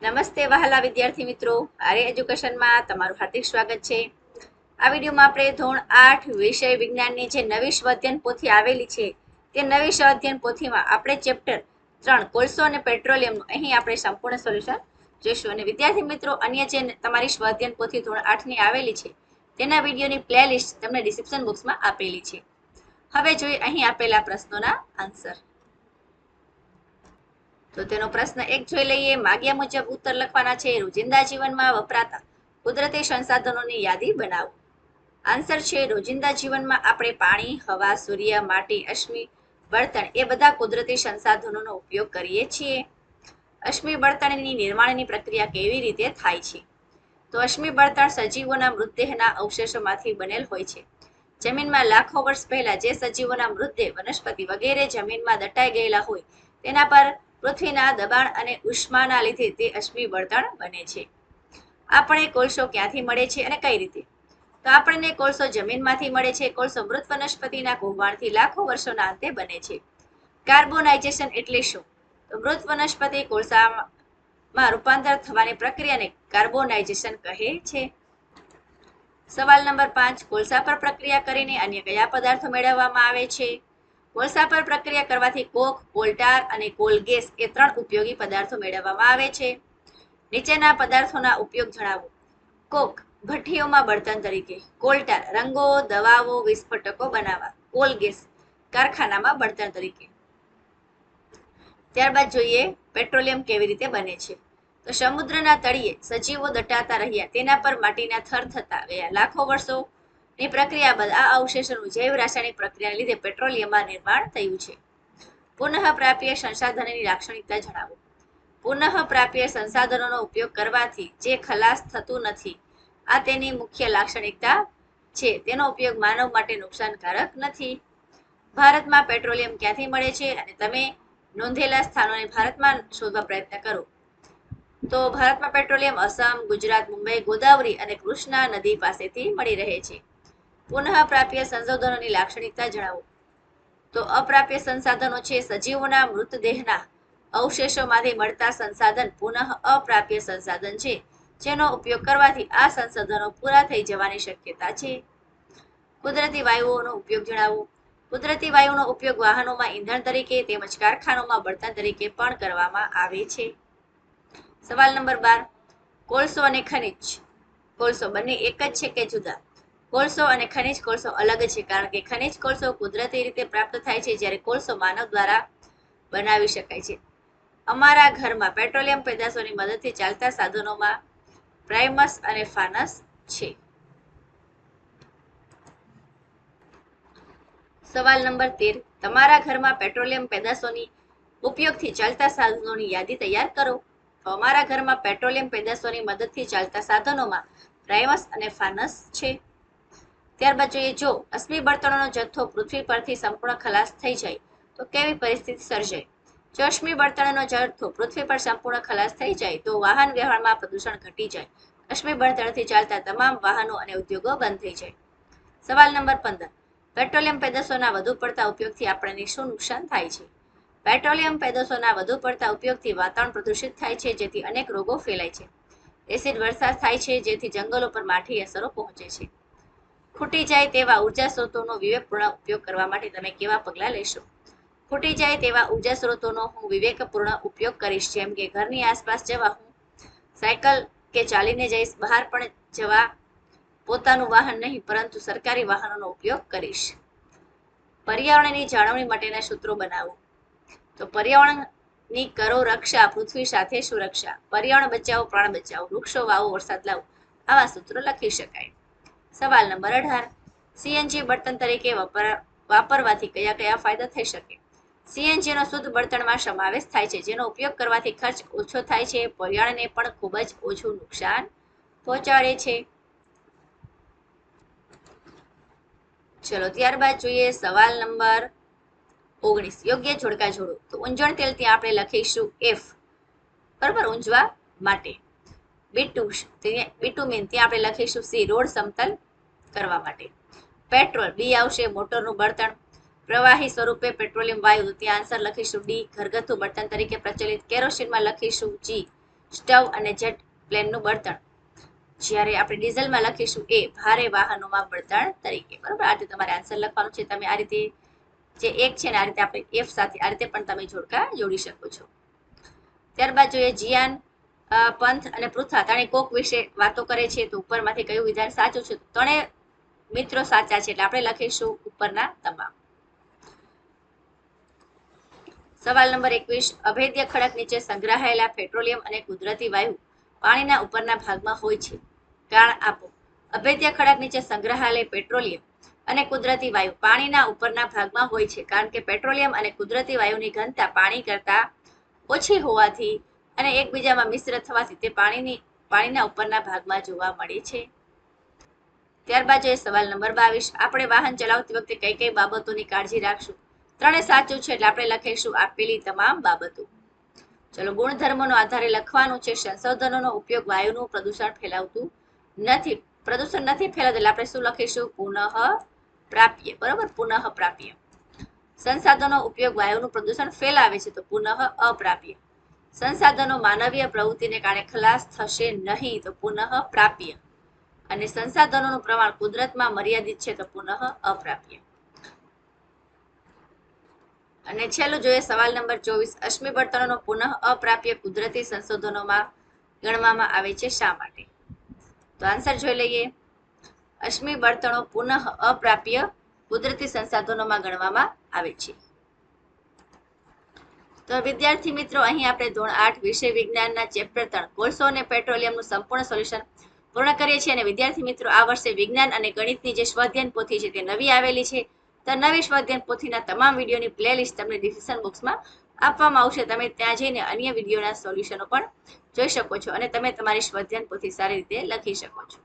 નમસ્તે વહાલા વિદ્યાર્થી મિત્રો, આર્ય એજ્યુકેશનમાં તમારું હાર્દિક સ્વાગત છે. આ વિડીયોમાં આપણે ધોરણ 8 વિષય વિજ્ઞાનની જે નવી સ્વાધ્યાયન પોથી આવેલી છે તે નવી સ્વાધ્યાયન પોથીમાં આપણે ચેપ્ટર 3 કોલસો અને પેટ્રોલિયમનું અહીં આપણે સંપૂર્ણ સોલ્યુશન જોઈશું. અને વિદ્યાર્થી મિત્રો, અન્ય જે તમારી સ્વાધ્યાયન પોથી ધોરણ 8 ની આવેલી છે તેના વિડીયોની પ્લેલિસ્ટ તમને ડિસ્ક્રિપ્શન બોક્સમાં આપેલી છે. હવે જોઈએ અહીં આપેલા પ્રશ્નોના આન્સર. તો તેનો પ્રશ્ન 1 જોઈ લઈએ. માગ્યા મુજબ ઉત્તર લખવાના છે. રોજિંદા જીવનમાં વપરાતા કુદરતી સંસાધનોની યાદી બનાવો. આન્સર છે રોજિંદા જીવનમાં આપણે પાણી, હવા, સૂર્ય, માટી, અશ્મિ, બળતણ એ બધા કુદરતી સંસાધનોનો ઉપયોગ કરીએ છીએ. અશ્મિ બળતણની નિર્માણની પ્રક્રિયા કેવી રીતે થાય છે? તો અશ્મિ બળતણ સજીવોના મૃતદેહના અવશેષોમાંથી બનેલ હોય છે. જમીનમાં લાખો વર્ષ પહેલા જે સજીવોના મૃતદેહ, વનસ્પતિ વગેરે જમીનમાં દટાઈ ગયેલા હોય તેના પર પૃથ્વીના દબાણ અને ઉષ્માના લીધે તે અશ્મિ બળતણ બને છે. આપણે કોલસો ક્યાંથી મળે છે અને કઈ રીતે? તો આપણને કોલસો જમીનમાંથી મળે છે. કોલસો મૃત વનસ્પતિના કુંભાણથી લાખો વર્ષોના અંતે બને છે. કાર્બોનાઇઝેશન એટલે શું? તો મૃત વનસ્પતિ કોલસામાં રૂપાંતર થવાની પ્રક્રિયાને કાર્બોનાઇઝેશન કહે છે. સવાલ નંબર 5, કોલસા પર પ્રક્રિયા કરીને અન્ય કયા પદાર્થો મેળવવામાં આવે છે? કોલસા પર પ્રક્રિયા કરવાથી કોક, કોલટાર અને કોલગેસ એ 3 ઉપયોગી પદાર્થો મેળવવામાં આવે છે. નીચેના પદાર્થોના ઉપયોગ જણાવો. કોક ભઠ્ઠીઓમાં બળતણ તરીકે, કોલટાર રંગો, દવાઓ, વિસ્ફોટકો બનાવવા, કોલગેસ કારખાનામાં બળતણ તરીકે. ત્યારબાદ જોઈએ પેટ્રોલિયમ કેવી રીતે બને છે. તો સમુદ્રના તળિયે સજીવો દટાતા રહ્યા, તેના પર માટીના થર થતા ગયા. લાખો વર્ષોની પ્રક્રિયા બાદ આ અવશેષોનું જૈવ રાસાયણિક પ્રક્રિયાને લીધે પેટ્રોલિયમમાં નિર્માણ થયું છે. પુનઃપ્રાપ્ય સંસાધનની લાક્ષણિકતા જણાવો. પુનઃપ્રાપ્ય સંસાધનોનો ઉપયોગ કરવાથી જે ખલાસ થતું નથી, આ તેની મુખ્ય લાક્ષણિકતા છે. તેનો ઉપયોગ માનવ માટે નુકસાનકારક નથી. ભારતમાં પેટ્રોલિયમ ક્યાંથી મળે છે અને તમે નોંધેલા સ્થાનોને ભારતમાં શોધવા પ્રયત્ન કરો. તો ભારતમાં પેટ્રોલિયમ અસમ, ગુજરાત, મુંબઈ, ગોદાવરી અને કૃષ્ણા નદી પાસેથી મળી રહે છે. પુનઃપ્રાપ્ય સંસાધનોની લાક્ષણિકતા જણાવો. તો અપ્રાપ્ય સંસાધનો છે સજીવોના મૃતદેહના અવશેષોમાંથી મળતા સંસાધન પુનઃ અપ્રાપ્ય સંસાધન છે, જેનો ઉપયોગ કરવાથી આ સંસાધનો પૂરા થઈ જવાની શક્યતા છે. કુદરતી વાયુઓનો ઉપયોગ જણાવો. કુદરતી વાયુનો ઉપયોગ વાહનોમાં ઈંધણ તરીકે તેમજ કારખાનાઓમાં બળતણ તરીકે પણ કરવામાં આવે છે. સવાલ નંબર 12, કોલસો અને ખનિજ. કોલસો બંને એક જ છે કે જુદા? કોલસો અને ખનિજ કોલસો અલગ છે, કારણ કે ખનિજ કોલસો કુદરતી રીતે પ્રાપ્ત થાય છે, જ્યારે કોલસો માનવ દ્વારા બનાવી શકાય છે. અમારા ઘરમાં પેટ્રોલિયમ પેદાશોની મદદથી ચાલતા સાધનોમાં પ્રાઇમસ અને ફાનસ છે. સવાલ નંબર 13, તમારા ઘરમાં પેટ્રોલિયમ પેદાશોની ઉપયોગથી ચાલતા સાધનોની યાદી તૈયાર કરો. તો અમારા ઘરમાં પેટ્રોલિયમ પેદાશોની મદદથી ચાલતા સાધનોમાં પ્રાઇમસ અને ફાનસ છે. ત્યારબાદ જોઈએ, જો અશ્મિ બળતણનો જથ્થો પૃથ્વી પરથી સંપૂર્ણ ખલાસ થઈ જાય તો કેવી પરિસ્થિતિ સર્જાય? જો અશ્મિ બળતણનો જથ્થો પૃથ્વી પર સંપૂર્ણ ખલાસ થઈ જાય તો વાહન વ્યવહારમાં પ્રદૂષણ ઘટી જાય. અશ્મિ બળતણથી ચાલતા તમામ વાહનો અને ઉદ્યોગો બંધ થઈ જાય. સવાલ નંબર 15, પેટ્રોલિયમ પેદાશોના વધુ પડતા ઉપયોગથી આપણને શું નુકસાન થાય છે? પેટ્રોલિયમ પેદાશોના વધુ પડતા ઉપયોગથી વાતાવરણ પ્રદૂષિત થાય છે, જેથી અનેક રોગો ફેલાય છે. એસિડ વર્ષા થાય છે, જેથી જંગલો પર માઠી અસરો પહોંચે છે. ખૂટી જાય તેવા ઉર્જા સ્ત્રોતોનો વિવેકપૂર્ણ ઉપયોગ કરવા માટે તમે કેવા પગલાં લેશો? ખૂટી જાય તેવા ઉર્જા સ્ત્રોતોનો હું વિવેકપૂર્ણ ઉપયોગ કરીશ, જેમ કે ઘરની આસપાસ જવા હું સાયકલ કે ચાલીને જઈશ. બહાર પણ જવા પોતાનું વાહન નહીં પરંતુ સરકારી વાહનોનો ઉપયોગ કરીશ. પર્યાવરણની જાળવણી માટેના સૂત્રો બનાવો. તો પર્યાવરણની કરો રક્ષા, પૃથ્વી સાથે સુરક્ષા. પર્યાવરણ બચાવો, પ્રાણ બચાવો. વૃક્ષો વાવો, વરસાદ લાવો. આવા સૂત્રો લખી શકાય. સવાલ નંબર 18, સીએનજી બળતણ તરીકે વાપરવાથી કયા કયા ફાયદા થઈ શકે? સીએનજીનો શુદ્ધ બળતણમાં સમાવેશ થાય છે, જેનો ઉપયોગ કરવાથી ખર્ચ ઓછો થાય છે, પર્યાવરણને પણ ખૂબ જ ઓછું નુકસાન પહોંચાડે છે. ચલો ત્યારબાદ જોઈએ સવાલ નંબર 19, યોગ્ય જોડકા જોડો. તો ઊંજણ તેલ ત્યાં આપણે લખીશું F, બરાબર, ઊંજવા માટે. બિટુમિન ત્યાં આપણે લખીશું C, રોડ સમતલ કરવા માટે. પેટ્રોલ B આવશે, મોટરનું બળતણ. પ્રવાહી સ્વરૂપે પેટ્રોલિયમ વાયુ, ત્યાં આન્સર લખીશું D, ઘરગથ્થુ બળતણ તરીકે પ્રચલિત. કેરોસીનમાં લખીશું G, સ્ટવ અને જેટ પ્લેનનું બળતણ. જ્યારે આપણે ડીઝલમાં લખીશું એ ભારે વાહનોમાં બળતણ તરીકે. બરોબર, આ રીતે તમારે આન્સર લખવાનું છે. તમે આ રીતે જે એક છે ને આ રીતે આપણે એફ સાથે આ રીતે પણ તમે જોડકા જોડી શકો છો. ત્યારબાદ જોઈએ જિયાન, પંથ અને પૃથા ત્રણે કોક વિશે વાતો કરે છે તો ઉપરમાંથી કયું વિધાન સાચું છે? ત્રણે મિત્રો સાચા છે એટલે આપણે લખીશું ઉપરના તમામ. સવાલ નંબર 21, અભેદ્ય ખડક નીચે સંગ્રહાયેલા પેટ્રોલિયમ અને કુદરતી વાયુ પાણીના ઉપરના ભાગમાં હોય છે. કારણ આપો. અભેદ્ય ખડક નીચે સંગ્રહાયેલ પેટ્રોલિયમ અને કુદરતી વાયુ પાણીના ઉપરના ભાગમાં હોય છે કારણ કે પેટ્રોલિયમ અને કુદરતી વાયુની ઘનતા પાણી કરતા ઓછી હોવાથી અને એકબીજામાં મિશ્ર થવાથી તે પાણીના ઉપરના ભાગમાં જોવા મળે છે. ત્યારબાદ જોઈએ સવાલ નંબર 22, આપણે વાહન ચલાવતી વખતે કઈ કઈ બાબતોની કાળજી રાખશું? ત્રણે સાચું છે એટલે આપણે લખીશું આપેલી તમામ બાબતો. ચલો, ગુણધર્મોનો આધારે લખવાનું છે. સંશોધનોનો ઉપયોગ વાયુનું પ્રદૂષણ ફેલાવતું નથી. પ્રદૂષણ નથી ફેલાવતું એટલે આપણે શું લખીશું? પુનઃ પ્રાપ્ય. બરોબર, પુનઃ પ્રાપ્ય. સંસાધનો ઉપયોગ વાયુનું પ્રદૂષણ ફેલાવે છે તો પુનઃ અપ્રાપ્ય. સંસાધનો માનવીય પ્રવૃત્તિને કારણે ખલાસ થશે નહીં તો પુનઃ પ્રાપ્ય. અને સંસાધનોનું પ્રમાણ કુદરતમાં મર્યાદિત છે તો પુનઃ અપ્રાપ્ય. અને છેલ્લું જોઈએ સવાલ નંબર 24, અશ્મિ બળતણોનો પુનઃ અપ્રાપ્ય કુદરતી સંશોધનોમાં ગણવામાં આવે છે શા માટે? તો આન્સર જોઈ લઈએ. અશ્મિ બળતણો પુનઃ અપ્રાપ્ય કુદરતી સંસાધનોમાં ગણવામાં આવે છે. તો વિદ્યાર્થી મિત્રો, અહીં આપણે ધોરણ 8 વિષય વિજ્ઞાનના ચેપ્ટર 3 કોલસો અને પેટ્રોલિયમનું સંપૂર્ણ સોલ્યુશન પૂર્ણ કરીએ છીએ. અને વિદ્યાર્થી મિત્રો, આ વર્ષે વિજ્ઞાન અને ગણિતની જે સ્વાધ્યાયન પોથી છે તે નવી આવેલી છે. તો નવી સ્વાધ્યાયન પોથીના તમામ વિડીયોની પ્લેલિસ્ટ તમને ડિસ્ક્રિપ્શન બોક્સમાં આપવામાં આવશે. તમે ત્યાં જઈને અન્ય વિડીયોના સોલ્યુશનો પણ જોઈ શકો છો અને તમે તમારી સ્વાધ્યાયન પોથી સારી રીતે લખી શકો છો.